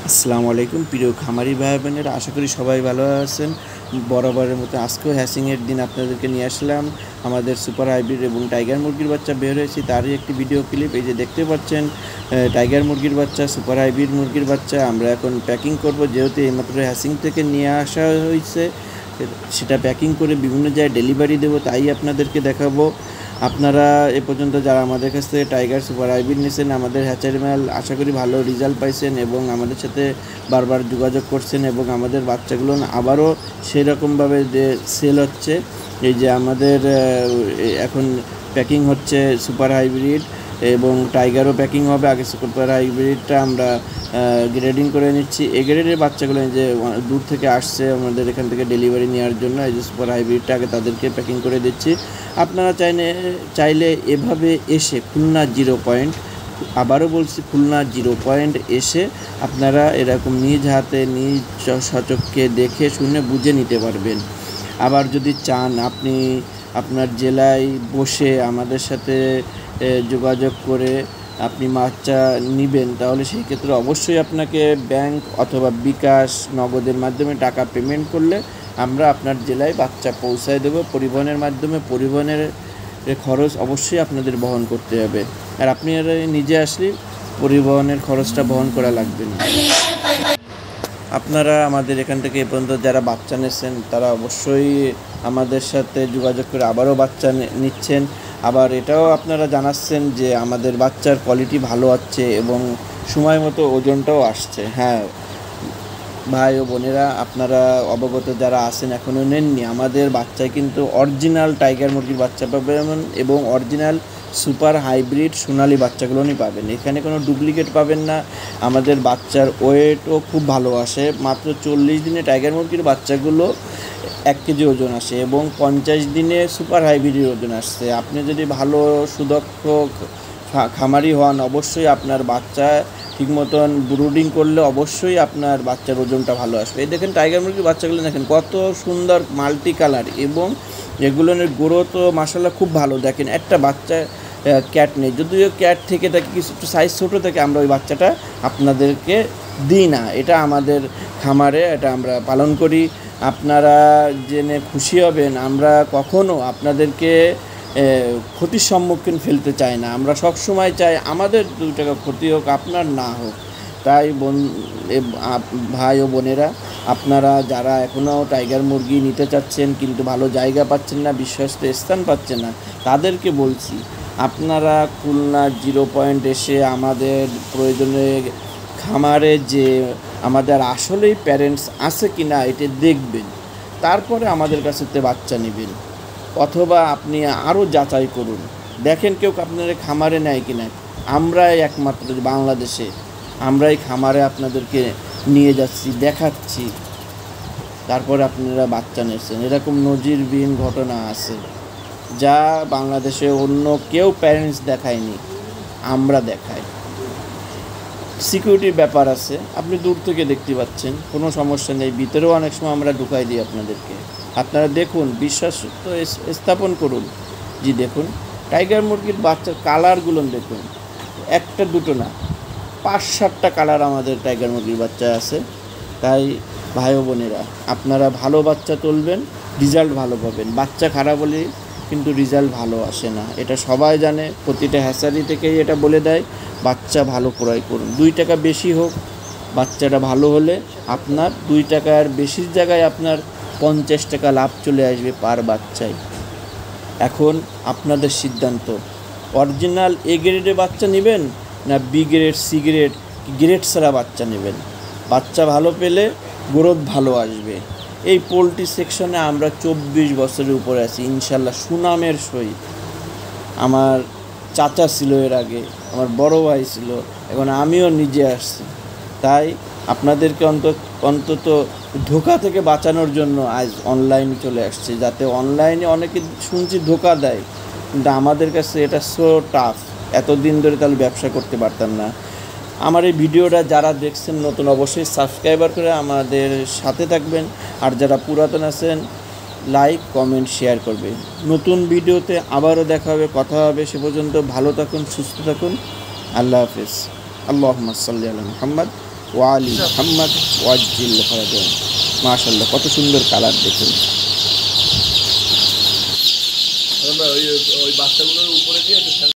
আসসালামু আলাইকুম প্রিয় খামারি ভাই বোনেরা, আশা করি সবাই ভালো আছেন। বরাবরের মতো আজকেও হ্যাসিংয়ের দিন আপনাদেরকে নিয়ে আসলাম। আমাদের সুপার হাইব্রিড এবং টাইগার মুরগির বাচ্চা বের হয়েছে, তারই একটি ভিডিও ক্লিপ। এই যে দেখতে পাচ্ছেন টাইগার মুরগির বাচ্চা, সুপার হাইব্রিড মুরগির বাচ্চা আমরা এখন প্যাকিং করব। যেহেতু এইমাত্র হ্যাসিং থেকে নিয়ে আসা হয়েছে, সেটা প্যাকিং করে বিভিন্ন জায়গায় ডেলিভারি দেবো, তাই আপনাদেরকে দেখাবো। আপনারা এ পর্যন্ত যারা আমাদের কাছ থেকে টাইগার সুপার হাইব্রিড নিয়েছেন, আমাদের হ্যাচারি মাল আশা করি ভালো রেজাল্ট পাইছেন এবং আমাদের সাথে বারবার যোগাযোগ করছেন এবং আমাদের বাচ্চাগুলো আবারও সেরকমভাবে যে সেল হচ্ছে। এই যে আমাদের এখন প্যাকিং হচ্ছে সুপার হাইব্রিড এবং টাইগারও প্যাকিং হবে। আগে সুপার হাইব্রিডটা আমরা গ্রেডিং করে নিচ্ছি। এ গ্রেডের বাচ্চাগুলো যে দূর থেকে আসছে আমাদের এখান থেকে ডেলিভারি নেওয়ার জন্য, এই যে সুপার হাইব্রিডটা আগে তাদেরকে প্যাকিং করে দিচ্ছি। আপনারা চাইলে এভাবে এসে খুলনা 0 পয়েন্ট, আবারও বলছি খুলনা 0 পয়েন্ট এসে আপনারা এরকম নিজ হাতে নিজ সচক্ষে দেখে শুনে বুঝে নিতে পারবেন। আবার যদি চান আপনি আপনার জেলায় বসে আমাদের সাথে যোগাযোগ করে আপনি বাচ্চা নেবেন, তাহলে সেই ক্ষেত্রে অবশ্যই আপনাকে ব্যাংক অথবা বিকাশ নগদের মাধ্যমে টাকা পেমেন্ট করলে আমরা আপনার জেলায় বাচ্চা পৌঁছায় দেবো। পরিবহনের মাধ্যমে পরিবহনের খরচ অবশ্যই আপনাদের বহন করতে হবে, আর আপনি নিজে আসলে পরিবহনের খরচটা বহন করা লাগবে না। আপনারা আমাদের এখান থেকে এ পর্যন্ত যারা বাচ্চা নিচ্ছেন তারা অবশ্যই আমাদের সাথে যোগাযোগ করে আবারও বাচ্চা নিচ্ছেন। আবার এটাও আপনারা জানাচ্ছেন যে আমাদের বাচ্চার কোয়ালিটি ভালো আছে এবং সময় মতো ওজনটাও আসছে। হ্যাঁ ভাই ও বোনেরা, আপনারা অবগত যারা আছেন এখনও নেননি, আমাদের বাচ্চায় কিন্তু অরিজিনাল টাইগার মুরগির বাচ্চা পাবেন এবং অরিজিনাল সুপার হাইব্রিড সোনালি বাচ্চাগুলোই পাবেন। এখানে কোনো ডুপ্লিকেট পাবেন না। আমাদের বাচ্চার ওয়েটও খুব ভালো আসে। মাত্র 40 দিনে টাইগার মুরগির বাচ্চাগুলো 1 কেজি ওজন আসে এবং 50 দিনে সুপার হাইব্রিডের ওজন আসছে। আপনি যদি ভালো সুদক্ষ খামারি হন, অবশ্যই আপনার বাচ্চা ঠিক মতন ব্রুডিং করলে অবশ্যই আপনার বাচ্চার ওজনটা ভালো আসবে। এই দেখেন টাইগার মুরগির বাচ্চাগুলো দেখেন কত সুন্দর মাল্টি কালার এবং এগুলোর গ্রোথ মাশাআল্লাহ খুব ভালো। দেখেন একটা বাচ্চা ক্যাট নেই, যদিও ক্যাট থেকে থাকে কিছু একটু সাইজ ছোটো থেকে আমরা ওই বাচ্চাটা আপনাদেরকে দিই না। এটা আমাদের খামারে এটা আমরা পালন করি। আপনারা জেনে খুশি হবেন, আমরা কখনও আপনাদেরকে ক্ষতির সম্মুখীন ফেলতে চাই না। আমরা সবসময় চাই আমাদের 2 টাকা ক্ষতি হোক, আপনার না হোক। তাই ভাই ও বোনেরা, আপনারা যারা এখনও টাইগার মুরগি নিতে চাচ্ছেন কিন্তু ভালো জায়গা পাচ্ছেন না, বিশ্বস্ত স্থান পাচ্ছেন না, তাদেরকে বলছি আপনারা খুলনা 0 পয়েন্ট এসে আমাদের প্রয়োজনে খামারে যে আমাদের আসলেই প্যারেন্টস আছে কি না এটা দেখবেন, তারপরে আমাদের কাছে বাচ্চা নেবেন। অথবা আপনি আরও যাচাই করুন, দেখেন কেউ আপনার খামারে নেয় কিনা। আমরাই একমাত্র বাংলাদেশে আমরাই খামারে আপনাদেরকে নিয়ে যাচ্ছি, দেখাচ্ছি, তারপরে আপনারা বাচ্চা নিচ্ছেন। এরকম নজিরবিহীন ঘটনা আছে যা বাংলাদেশে অন্য কেউ প্যারেন্টস দেখায়নি, আমরা দেখাই। সিকিউরিটির ব্যাপার আছে, আপনি দূর থেকে দেখতে পাচ্ছেন, কোনো সমস্যা নেই। ভিতরেও অনেক সময় আমরা ঢুকাই দিই আপনাদেরকে। আপনারা দেখুন, বিশ্বাস তো স্থাপন করুন। জি দেখুন টাইগার মুরগির বাচ্চার কালারগুলো দেখুন, একটা দুটো না, 5-7টা কালার আমাদের টাইগার মুরগির বাচ্চা আছে। তাই ভাই বোনেরা, আপনারা ভালো বাচ্চা তুলবেন, রেজাল্ট ভালো পাবেন। বাচ্চা খারাপ হলে কিন্তু রেজাল্ট ভালো আসে না, এটা সবাই জানে। প্রতিটা হ্যাচারি থেকেই এটা বলে দেয়, বাচ্চা ভালো ক্রয় করুন। 2 টাকা বেশি হোক, বাচ্চাটা ভালো হলে আপনার 2 টাকার বেশির জায়গায় আপনার 50 টাকা লাভ চলে আসবে পার বাচ্চায়। এখন আপনাদের সিদ্ধান্ত, অরিজিনাল এ গ্রেডের বাচ্চা নেবেন না B grade, C grade, grade ছাড়া বাচ্চা নেবেন। বাচ্চা ভালো পেলে গ্রোথ ভালো আসবে। এই পোলট্রি সেকশনে আমরা 24 বছরের উপরে আছি ইনশাল্লাহ, সুনামের সহিত। আমার চাচা ছিল এর আগে, আমার বড় ভাই ছিল, এখন আমিও নিজে আসছি। তাই আপনাদেরকে অন্তত ধোঁকা থেকে বাঁচানোর জন্য আজ অনলাইনে চলে আসছে, যাতে অনলাইনে অনেকে শুনছি ধোঁকা দেয়, কিন্তু আমাদের কাছে এটা সো টাফ। এতদিন ধরে তাহলে ব্যবসা করতে পারতাম না। আমার এই ভিডিওটা যারা দেখছেন নতুন, অবশ্যই সাবস্ক্রাইবার করে আমাদের সাথে থাকবেন, আর যারা পুরাতন আছেন লাইক কমেন্ট শেয়ার করবে। নতুন ভিডিওতে আবারও দেখা হবে, কথা হবে। সে পর্যন্ত ভালো থাকুন, সুস্থ থাকুন। আল্লাহ হাফেজ। আল্লাহুম্মা সাল্লি আলা মুহাম্মদ। ওয়ালি মুহাম্মদ ওয়াজ্জিল ফরজাহুম। মাশাআল্লাহ, কত সুন্দর কালার দেখুন। ওই বাচ্চাগুলোর উপরে দিয়ে